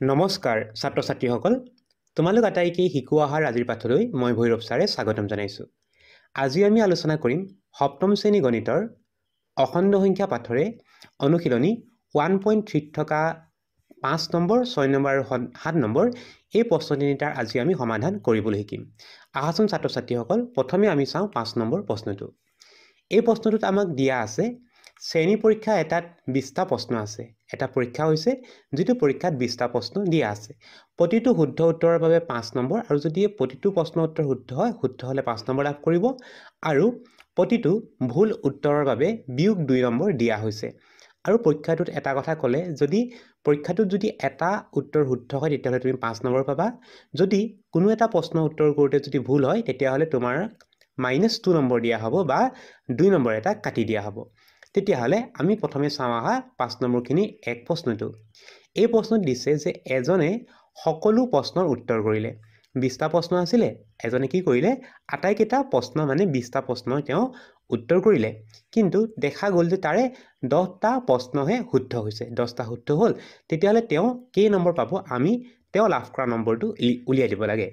নমস্কাৰ ছাত্ৰ ছাত্ৰীসকল তোমালোক আটাইকে শিকোৱা অহাৰ আজিৰ পাঠলৈ মই ভৈৰৱ ছাৰে স্বাগতম জনাইছোঁ। আজি আমি আলোচনা কৰিম সপ্তম শ্ৰেণী গণিতৰ অখণ্ড সংখ্যা পাঠৰে অনুশীলনী 1.3 থকা 5 নম্বৰ 6 নম্বৰ আৰু 7 নম্বৰ এই প্ৰশ্ন তিনিটাৰ আজি আমি সমাধান কৰিবলৈ শিকিম। আহাচোন ছাত্ৰ ছাত্ৰীসকল প্ৰথমে আমি চাওঁ 5 নম্বৰ প্ৰশ্নটো। এই প্ৰশ্নটোত আমাক দিয়া আছে শ্ৰেণী পৰীক্ষা এটাত 20টা প্ৰশ্ন আছে। এটা পৰীক্ষা হৈছে যিটো পৰীক্ষাত 20টা প্ৰশ্ন দিয়া আছে। প্ৰতিটো শুদ্ধ উত্তৰৰ বাবে 5 নম্বৰ আৰু যদি প্ৰতিটো প্ৰশ্নৰ উত্তৰ শুদ্ধ হ'লে 5 নম্বৰ লাভ কৰিব আৰু প্ৰতিটো ভুল উত্তৰৰ বাবে বিয়োগ 2 নম্বৰ দিয়া হৈছে। আৰু পৰীক্ষাটোত এটা কথা ক'লে যদি পৰীক্ষাটোত যদি এটা উত্তৰ শুদ্ধ হয় তেতিয়াহ'লে তুমি 5 নম্বৰ পাবা। যদি কোনো এটা প্ৰশ্নৰ উত্তৰ কৰোঁতে যদি ভুল হয় তেতিয়াহ'লে তোমাৰ -2 নম্বৰ দিয়া হ'ব বা 2 নম্বৰ এটা কাটি দিয়া হ'ব। তেতিয়াহ'লে আমি প্ৰথমে চাওঁ আহা 5 নম্বৰখিনি এক প্ৰশ্নটো। এই প্ৰশ্নত দিছে যে এজনে সকলো প্ৰশ্নৰ উত্তৰ কৰিলে। 20টা প্ৰশ্ন আছিলে, এজনে কি কৰিলে আটাইকেইটা প্ৰশ্ন মানে 20টা প্ৰশ্নৰ তেওঁ উত্তৰ কৰিলে। কিন্তু দেখা গ'ল যে তাৰে 10টা প্ৰশ্নহে শুদ্ধ হৈছে, 10টা শুদ্ধ হ'ল। তেতিয়াহ'লে তেওঁ কেই নম্বৰ পাব আমি তেওঁ লাভ কৰা নম্বৰটো উলিয়াই দিব লাগে।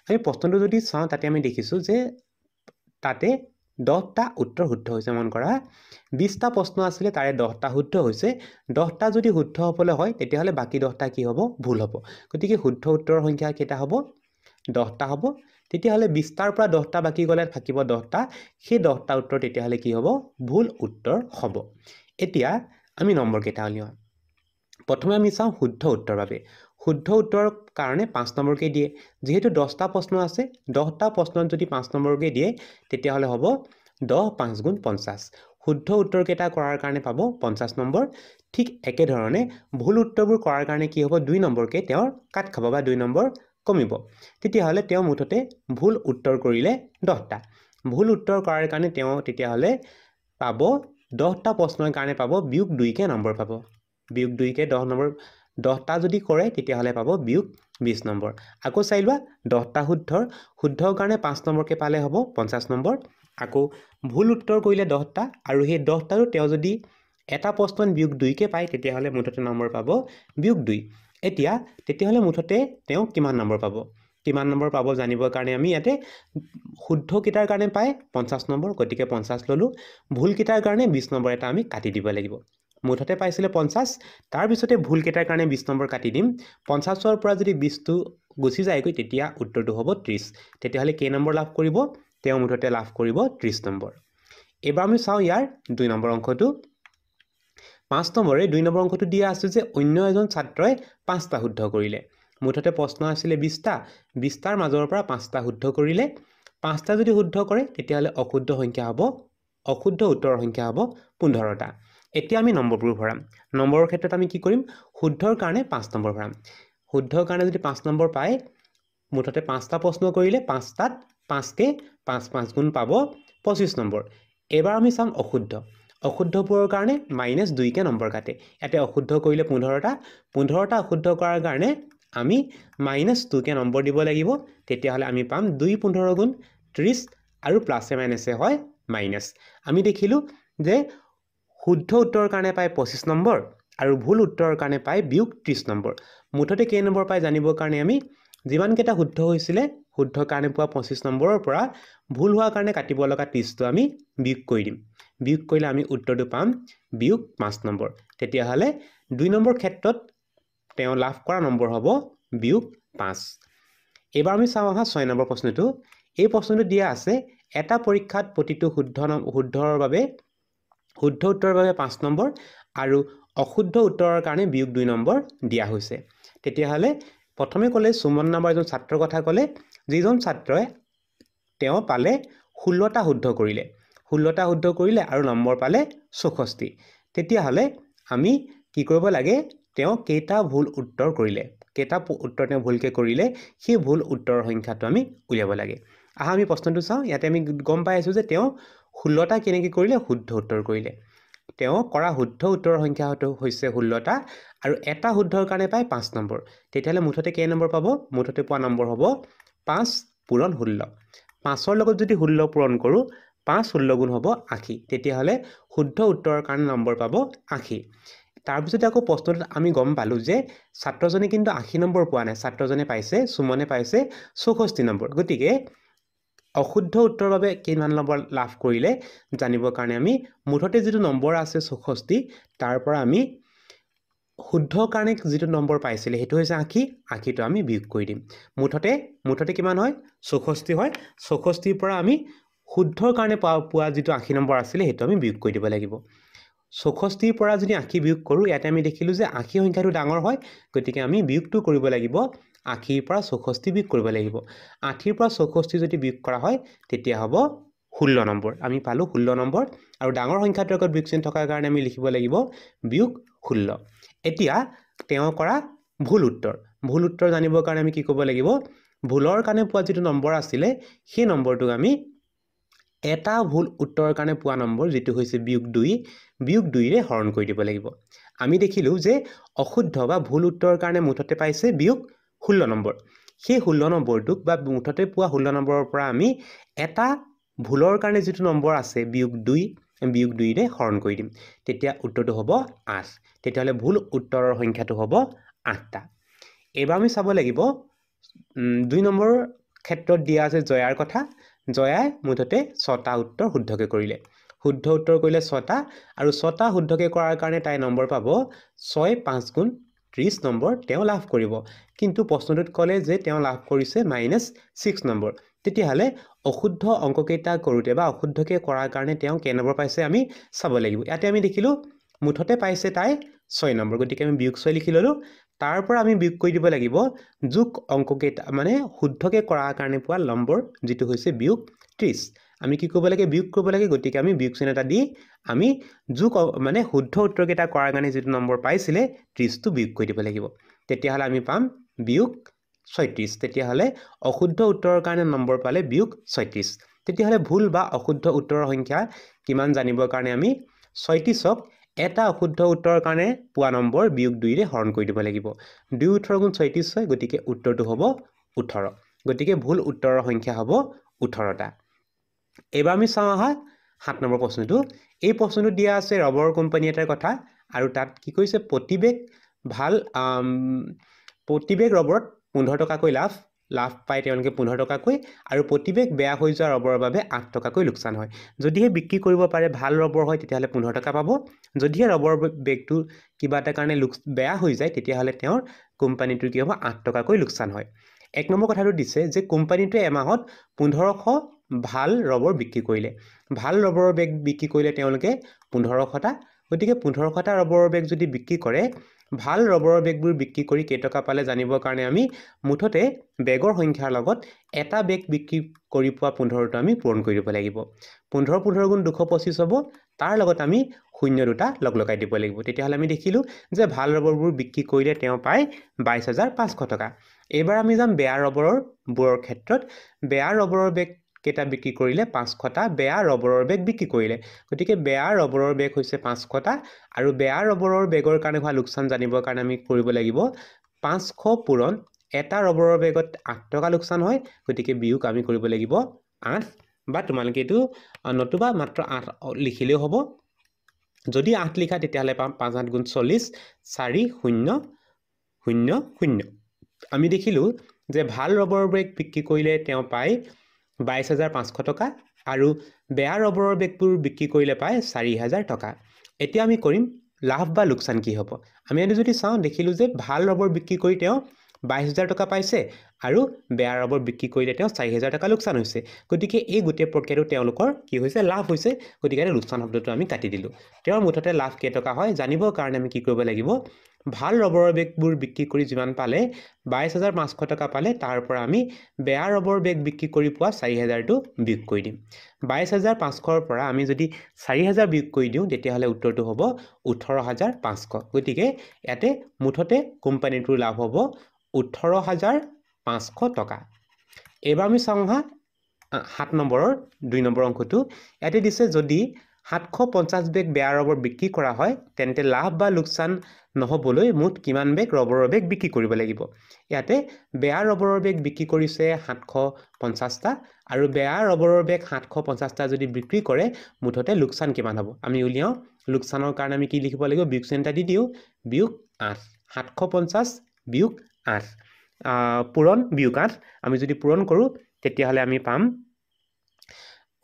আমি প্ৰশ্নটো যদি চাওঁ তাতে আমি দেখিছোঁ যে তাতে 10টা উত্তৰ শুদ্ধ হৈছে। মন কৰা 20টা প্ৰশ্ন আছিলে তাৰে 10টা শুদ্ধ হৈছে। 10টা যদি শুদ্ধ হ'বলৈ হয় তেতিয়াহ'লে বাকী 10টা কি হ'ব ভুল হ'ব। গতিকে শুদ্ধ উত্তৰৰ সংখ্যা কেইটা হ'ব 10টা হ'ব। তেতিয়াহ'লে 20টাৰ পৰা 10টা বাকী গ'লে থাকিব 10টা। সেই 10টা উত্তৰ তেতিয়াহ'লে কি হ'ব ভুল উত্তৰ হ'ব। এতিয়া আমি নম্বৰ কেইটা উলিয়াওঁ। প্ৰথমে আমি চাওঁ শুদ্ধ উত্তৰ বাবে। শুদ্ধ উত্তৰৰ কাৰণে 5 নম্বৰকৈ দিয়ে। যিহেতু 10টা প্ৰশ্ন আছে 10টা প্ৰশ্নত যদি 5 নম্বৰকৈ দিয়ে তেতিয়াহ'লে হ'ব 10 5 গুণ 50। শুদ্ধ উত্তৰকেইটা কৰাৰ কাৰণে পাব 50 নম্বৰ। ঠিক একেধৰণে ভুল উত্তৰবোৰ কৰাৰ কাৰণে কি হ'ব 2 নম্বৰকৈ তেওঁৰ কাট খাব বা 2 নম্বৰ কমিব। তেতিয়াহ'লে তেওঁ মুঠতে ভুল উত্তৰ কৰিলে 10টা। ভুল উত্তৰ কৰাৰ কাৰণে তেওঁ তেতিয়াহ'লে পাব 10টা প্ৰশ্নৰ কাৰণে পাব বিয়োগ 2কৈ নম্বৰ পাব। বিয়োগ 2কৈ 10 নম্বৰ 10টা যদি কৰে তেতিয়াহ'লে পাব বিয়োগ 20 নম্বৰ। আকৌ চাই লোৱা 10টা শুদ্ধৰ কাৰণে 5 নম্বৰকৈ পালে হ'ব 50 নম্বৰ। আকৌ ভুল উত্তৰ কৰিলে 10টা আৰু সেই 10টাৰো তেওঁ যদি এটা প্ৰশ্নত বিয়োগ 2কৈ পায় তেতিয়াহ'লে মুঠতে নম্বৰ পাব বিয়োগ 2। এতিয়া তেতিয়াহ'লে মুঠতে তেওঁ কিমান নম্বৰ পাব? কিমান নম্বৰ পাব জানিবৰ কাৰণে আমি ইয়াতে শুদ্ধকেইটাৰ কাৰণে পায় 50 নম্বৰ, গতিকে 50 ল'লোঁ। ভুলকেইটাৰ কাৰণে 20 নম্বৰ এটা আমি কাটি দিব লাগিব। মুঠতে পাইছিলে 50, তাৰপিছতে ভুলকেইটাৰ কাৰণে 20 নম্বৰ কাটি দিম। 50ৰ পৰা যদি 20টো গুচি যায়গৈ তেতিয়া উত্তৰটো হ'ব 30। তেতিয়াহ'লে কেই নম্বৰ লাভ কৰিব? তেওঁ মুঠতে লাভ কৰিব 30 নম্বৰ। এবাৰ আমি চাওঁ ইয়াৰ 2 নম্বৰ অংশটো। 5 নম্বৰে 2 নম্বৰ অংশটো দিয়া আছে যে অন্য এজন ছাত্ৰই 5টা শুদ্ধ কৰিলে। মুঠতে প্ৰশ্ন আছিলে 20টা, 20টাৰ মাজৰ পৰা 5টা শুদ্ধ কৰিলে। 5টা যদি শুদ্ধ কৰে তেতিয়াহ'লে অশুদ্ধ সংখ্যা হ'ব অশুদ্ধ উত্তৰৰ সংখ্যা হ'ব 15টা। এতিয়া আমি নম্বৰবোৰ ভৰাম। নম্বৰৰ ক্ষেত্ৰত আমি কি কৰিম শুদ্ধৰ কাৰণে 5 নম্বৰ ভৰাম। শুদ্ধৰ কাৰণে যদি 5 নম্বৰ পায় মুঠতে 5টা প্ৰশ্ন কৰিলে 5টাত 5কৈ 5 5 গুণ পাব 25 নম্বৰ। এবাৰ আমি চাম অশুদ্ধ। অশুদ্ধবোৰৰ কাৰণে -2কৈ নম্বৰ কাটে। ইয়াতে অশুদ্ধ কৰিলে 15টা। 15টা অশুদ্ধ কৰাৰ কাৰণে আমি -2কৈ নম্বৰ দিব লাগিব। তেতিয়াহ'লে আমি পাম 2 15 গুণ 30 আৰু প্লাছে মাইনাছে হয় মাইনাছ। আমি দেখিলোঁ যে শুদ্ধ উত্তৰৰ কাৰণে পায় 25 নম্বৰ আৰু ভুল উত্তৰৰ কাৰণে পায় বিয়োগ 30 নম্বৰ। মুঠতে কেই নম্বৰ পায় জানিবৰ কাৰণে আমি যিমানকেইটা শুদ্ধ হৈছিলে শুদ্ধৰ কাৰণে পোৱা 25 নম্বৰৰ পৰা ভুল হোৱাৰ কাৰণে কাটিব লগা 30টো আমি বিয়োগ কৰি দিম। বিয়োগ কৰিলে আমি উত্তৰটো পাম বিয়োগ 5 নম্বৰ। তেতিয়াহ'লে 2 নম্বৰ ক্ষেত্ৰত তেওঁ লাভ কৰা নম্বৰ হ'ব বিয়োগ 5। এইবাৰ আমি চাওঁ আহা 6 নম্বৰ প্ৰশ্নটো। এই প্ৰশ্নটো দিয়া আছে এটা পৰীক্ষাত প্ৰতিটো শুদ্ধৰ বাবে শুদ্ধ উত্তৰৰ বাবে 5 নম্বৰ আৰু অশুদ্ধ উত্তৰৰ কাৰণে বিয়োগ 2 নম্বৰ দিয়া হৈছে। তেতিয়াহ'লে প্ৰথমে ক'লে সুমন নামৰ এজন ছাত্ৰৰ কথা ক'লে যিজন ছাত্ৰই তেওঁ পালে 16টা শুদ্ধ কৰিলে। 16টা শুদ্ধ কৰিলে আৰু নম্বৰ পালে 64। তেতিয়াহ'লে আমি কি কৰিব লাগে তেওঁ কেইটা ভুল উত্তৰ কৰিলে, কেইটা উত্তৰ তেওঁ ভুলকৈ কৰিলে সেই ভুল উত্তৰৰ সংখ্যাটো আমি উলিয়াব লাগে। আহা আমি প্ৰশ্নটো চাওঁ। ইয়াতে আমি গম পাই আছোঁ যে তেওঁ 16টা কেনেকৈ কৰিলে শুদ্ধ উত্তৰ কৰিলে। তেওঁ কৰা শুদ্ধ উত্তৰৰ সংখ্যা হৈছে 16টা আৰু এটা শুদ্ধৰ কাৰণে পায় 5 নম্বৰ। তেতিয়াহ'লে মুঠতে কেই নম্বৰ পাব? মুঠতে পোৱা নম্বৰ হ'ব 5 পূৰণ 16। 5ৰ লগত যদি 16 পূৰণ কৰোঁ 5 16 গুণ হ'ব 80। তেতিয়াহ'লে শুদ্ধ উত্তৰৰ কাৰণে নম্বৰ পাব 80। তাৰপিছতে আকৌ প্ৰশ্নটোত আমি গম পালোঁ যে ছাত্ৰজনে কিন্তু 80 নম্বৰ পোৱা নাই, ছাত্ৰজনে পাইছে, সুমনে পাইছে 64 নম্বৰ। গতিকে অশুদ্ধ উত্তৰৰ বাবে কিমান নম্বৰ লাভ কৰিলে জানিবৰ কাৰণে আমি মুঠতে যিটো নম্বৰ আছে 64 তাৰ পৰা আমি শুদ্ধ কাৰণে যিটো নম্বৰ পাইছিলে সেইটো হৈছে 80, 80টো আমি বিয়োগ কৰি দিম। মুঠতে কিমান হয় 64 হয়, 64ৰ পৰা আমি শুদ্ধৰ কাৰণে পোৱা যিটো 80 নম্বৰ আছিলে সেইটো আমি বিয়োগ কৰি দিব লাগিব। 64ৰ পৰা যদি 80 বিয়োগ কৰোঁ, ইয়াতে আমি দেখিলোঁ যে 80 সংখ্যাটো ডাঙৰ হয়, গতিকে আমি বিয়োগটো কৰিব লাগিব 80ৰ পৰা 64 বিয়োগ কৰিব লাগিব। 80ৰ পৰা 64 যদি বিয়োগ কৰা হয় তেতিয়া হ'ব 16 নম্বৰ। আমি পালোঁ 16 নম্বৰ, আৰু ডাঙৰ সংখ্যাটোৰ আগত বিয়োগ চিন থকাৰ কাৰণে আমি লিখিব লাগিব বিয়োগ 16। এতিয়া তেওঁ কৰা ভুল উত্তৰ জানিবৰ কাৰণে আমি কি কৰিব লাগিব, ভুলৰ কাৰণে পোৱা যিটো নম্বৰ আছিলে সেই নম্বৰটোক আমি এটা ভুল উত্তৰৰ কাৰণে পোৱা নম্বৰ যিটো হৈছে বিয়োগ 2, বিয়োগ 2ৰে হৰণ কৰি দিব লাগিব। আমি দেখিলোঁ যে অশুদ্ধ বা ভুল উত্তৰৰ কাৰণে মুঠতে পাইছে বিয়োগ 16 নম্বৰ। সেই 16 নম্বৰটোক বা মুঠতে পোৱা 16 নম্বৰৰ পৰা আমি এটা ভুলৰ কাৰণে যিটো নম্বৰ আছে বিয়োগ 2ৰে হৰণ কৰি দিম, তেতিয়া উত্তৰটো হ'ব 8। তেতিয়াহ'লে ভুল উত্তৰৰ সংখ্যাটো হ'ব 8টা। এইবাৰ আমি চাব লাগিব 2 নম্বৰৰ ক্ষেত্ৰত দিয়া আছে জয়াৰ কথা। জয়াই মুঠতে 6টা উত্তৰ শুদ্ধকৈ কৰিলে। শুদ্ধ উত্তৰ কৰিলে 6টা, আৰু 6টা শুদ্ধকৈ কৰাৰ কাৰণে তাই নম্বৰ পাব 6 5 গুণ 30 নম্বৰ তেওঁ লাভ কৰিব। কিন্তু প্ৰশ্নটোত ক'লে যে তেওঁ লাভ কৰিছে -6 নম্বৰ। তেতিয়াহ'লে অশুদ্ধ অংককেইটা কৰোঁতে বা অশুদ্ধকৈ কৰাৰ কাৰণে তেওঁ কেই নম্বৰ পাইছে আমি চাব লাগিব। ইয়াতে আমি দেখিলোঁ মুঠতে পাইছে তাই 6 নম্বৰ, গতিকে আমি বিয়োগ 6 লিখি ল'লোঁ। তাৰ পৰা আমি বিয়োগ কৰি দিব লাগিব যোগ অংককেইটা, মানে শুদ্ধকৈ কৰাৰ কাৰণে পোৱা নম্বৰ যিটো হৈছে বিয়োগ 30। আমি কি কৰিব লাগে, বিয়োগ কৰিব লাগে, গতিকে আমি বিয়োগ চিন এটা দি আমি যোগ মানে শুদ্ধ উত্তৰকেইটা কৰাৰ কাৰণে যিটো নম্বৰ পাইছিলে 30টো বিয়োগ কৰি দিব লাগিব। তেতিয়াহ'লে আমি পাম বিয়োগ 36। তেতিয়াহ'লে অশুদ্ধ উত্তৰৰ কাৰণে নম্বৰ পালে বিয়োগ 36। তেতিয়াহ'লে ভুল বা অশুদ্ধ উত্তৰৰ সংখ্যা কিমান জানিবৰ কাৰণে আমি 36ক এটা অশুদ্ধ উত্তৰৰ কাৰণে পোৱা নম্বৰ বিয়োগ 2ৰে হৰণ কৰি দিব লাগিব। 2 18 গুণ 36 হয়, গতিকে উত্তৰটো হ'ব 18। গতিকে ভুল উত্তৰৰ সংখ্যা হ'ব 18টা। এইবাৰ আমি চাওঁ আহা 7 নম্বৰ প্ৰশ্নটো। এই প্ৰশ্নটো দিয়া আছে ৰবৰ কোম্পানী এটাৰ কথা, আৰু তাত কি কৈছে প্ৰতি বেগ ৰবৰত 15 টকাকৈ লাভ পায় তেওঁলোকে 15 টকাকৈ, আৰু প্ৰতি বেগ বেয়া হৈ যোৱা ৰবৰৰ বাবে 8 টকাকৈ লোকচান হয়। যদিহে বিক্ৰী কৰিব পাৰে ভাল ৰবৰ হয় তেতিয়াহ'লে 15 টকা পাব। যদিহে ৰবৰ বেগটো কিবা এটা কাৰণে বেয়া হৈ যায় তেতিয়াহ'লে তেওঁৰ কোম্পানীটোৰ কি হ'ব 8 টকাকৈ লোকচান হয়। 1 নম্বৰ কথাটো দিছে যে কোম্পানীটোৱে এমাহত 1500 ভাল ৰবৰ বিক্ৰী কৰিলে। ভাল ৰবৰৰ বেগ বিক্ৰী কৰিলে তেওঁলোকে 1500টা, গতিকে 1500টা ৰবৰৰ বেগ যদি বিক্ৰী কৰে, ভাল ৰবৰৰ বেগবোৰ বিক্ৰী কৰি কেইটকা পালে জানিবৰ কাৰণে আমি মুঠতে বেগৰ সংখ্যাৰ লগত এটা বেগ বিক্ৰী কৰি পোৱা 15টো আমি পূৰণ কৰি দিব লাগিব। 15 গুণ 225 হ'ব, তাৰ লগত আমি 0 দুটা লগাই দিব লাগিব। তেতিয়াহ'লে আমি দেখিলোঁ যে ভাল ৰবৰবোৰ বিক্ৰী কৰিলে তেওঁ পায় 22,500 টকা। এইবাৰ আমি যাম বেয়া ৰবৰবোৰৰ ক্ষেত্ৰত। বেয়া ৰবৰৰ বেগ কেইটা বিক্ৰী কৰিলে 500টা বেয়া ৰবৰৰ বেগ বিক্ৰী কৰিলে, গতিকে বেয়া ৰবৰৰ বেগ হৈছে 500টা, আৰু বেয়া ৰবৰৰ বেগৰ কাৰণে হোৱা লোকচান জানিবৰ কাৰণে আমি কৰিব লাগিব 500 পূৰণ এটা ৰবৰৰ বেগত 8 টকা লোকচান হয়, গতিকে বিয়োগ আমি কৰিব লাগিব 8, বা তোমালোকে এইটো নতুবা মাত্ৰ 8 লিখিলেও হ'ব। যদি 8 লিখা তেতিয়াহ'লে পাম 5 8 গুণ 40, 4 0 0 0। আমি দেখিলোঁ যে ভাল ৰবৰৰ বেগ বিক্ৰী কৰিলে তেওঁ পায় 22,500 টকা, আৰু বেয়া ৰবৰৰ বেগবোৰ বিক্ৰী কৰিলে পায় 4,000 টকা। এতিয়া আমি কৰিম লাভ বা লোকচান কি হ'ব। আমি যদি চাওঁ দেখিলোঁ যে ভাল ৰবৰ বিক্ৰী কৰি তেওঁ 22,000 টকা পাইছে, আৰু বেয়া ৰবৰ বিক্ৰী কৰিলে তেওঁ 4,000 টকা লোকচান হৈছে। গতিকে এই গোটেই প্ৰক্ৰিয়াটো তেওঁলোকৰ কি হৈছে, লাভ হৈছে, গতিকে লোকচান শব্দটো আমি কাটি দিলোঁ। তেওঁৰ মুঠতে লাভ কেইটকা হয় জানিবৰ কাৰণে আমি কি কৰিব লাগিব, ভাল ৰবৰৰ বেগবোৰ বিক্ৰী কৰি যিমান পালে 22,500 টকা পালে, তাৰ পৰা আমি বেয়া ৰবৰ বেগ বিক্ৰী কৰি পোৱা 4,000টো বিয়োগ কৰি দিম। 22,500ৰ পৰা আমি যদি 4,000 বিয়োগ কৰি দিওঁ তেতিয়াহ'লে উত্তৰটো হ'ব 18,500। গতিকে ইয়াতে মুঠতে কোম্পানীটোৰ লাভ হ'ব 18,500 টকা। এইবাৰ আমি চাওঁ হা 7 নম্বৰৰ 2 নম্বৰ অংকটো। ইয়াতে দিছে যদি 750 বেগ বেয়া ৰবৰ বিক্ৰী কৰা হয় তেন্তে লাভ বা লোকচান নহ'বলৈ মুঠ কিমান বেগ ৰবৰৰ বেগ বিক্ৰী কৰিব লাগিব ইয়াতে বেয়া ৰবৰৰ বেগ বিক্ৰী কৰিছে 750টা আৰু বেয়া ৰবৰৰ বেগ 750টা যদি বিক্ৰী কৰে মুঠতে লোকচান কিমান হ'ব আমি উলিয়াও লোকচানৰ কাৰণে আমি কি লিখিব লাগিব বিয়োগ চিহ্ন এটা দি দিওঁ বিয়োগ 8 750 বিয়োগ 8 পূৰণ বিয়োগ 8 আমি যদি পূৰণ কৰোঁ তেতিয়াহ'লে আমি পাম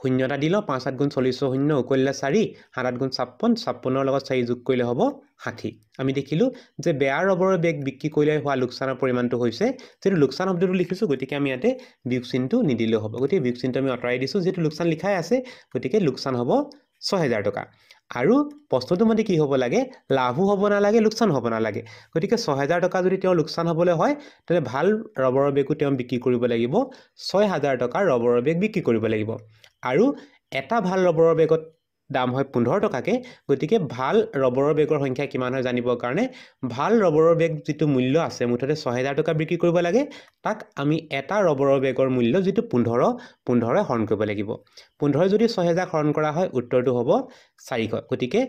শূন্যটা দি লওঁ 5 7 গুণ 40 শূন্য উকলিলে 4 7 8 গুণ 56 56ৰ লগত 4 যোগ কৰিলে হ'ব 60 আমি দেখিলোঁ যে বেয়া ৰবৰৰ বেগ বিক্ৰী কৰিলে হোৱা লোকচানৰ পৰিমাণটো হৈছে যেটো লোকচান শব্দটো লিখিছোঁ গতিকে আমি ইয়াতে বিয়োগ চিহ্নটো নিদিলেও হ'ব গতিকে বিয়োগ চিহ্নটো আমি আঁতৰাই দিছোঁ যেটো লোকচান লিখাই আছে গতিকে লোকচান হ'ব 6000 টকা আৰু প্ৰশ্নটো মতে কি হ'ব লাগে লাভো হ'ব নালাগে লোকচান হ'ব নালাগে গতিকে 6000 টকা যদি তেওঁ লোকচান হ'বলৈ হয় তেনে ভাল ৰবৰৰ বেগো তেওঁ বিক্ৰী কৰিব লাগিব 6000 টকাৰ ৰবৰৰ বেগ বিক্ৰী কৰিব লাগিব আৰু এটা ভাল ৰবৰৰ বেগত দাম হয় 15 টকাকে গতিকে ভাল ৰবৰৰ বেগৰ সংখ্যা কিমান হয় জানিবৰ কাৰণে ভাল ৰবৰৰ বেগ যিটো মূল্য আছে মুঠতে 6000 টকা বিক্ৰী কৰিব লাগে তাক আমি এটা ৰবৰৰ বেগৰ মূল্য যিটো 15 হৰণ কৰিব লাগিব 15 যদি 6000 হৰণ কৰা হয় উত্তৰটো হ'ব 400 গতিকে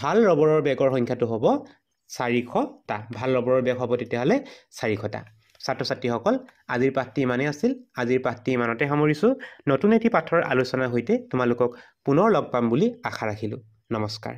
ভাল ৰবৰৰ বেগৰ সংখ্যাটো হ'ব 400টা ভাল ৰবৰৰ বেগ হ'ব তেতিয়াহ'লে 400টা ছাত্ৰ ছাত্ৰীসকল আজিৰ পাঠটি ইমানেই আছিল আজিৰ পাঠটি ইমানতে সামৰিছোঁ নতুন এটি পাঠৰ আলোচনাৰ সৈতে তোমালোকক পুনৰ লগ পাম বুলি আশা ৰাখিলোঁ নমস্কাৰ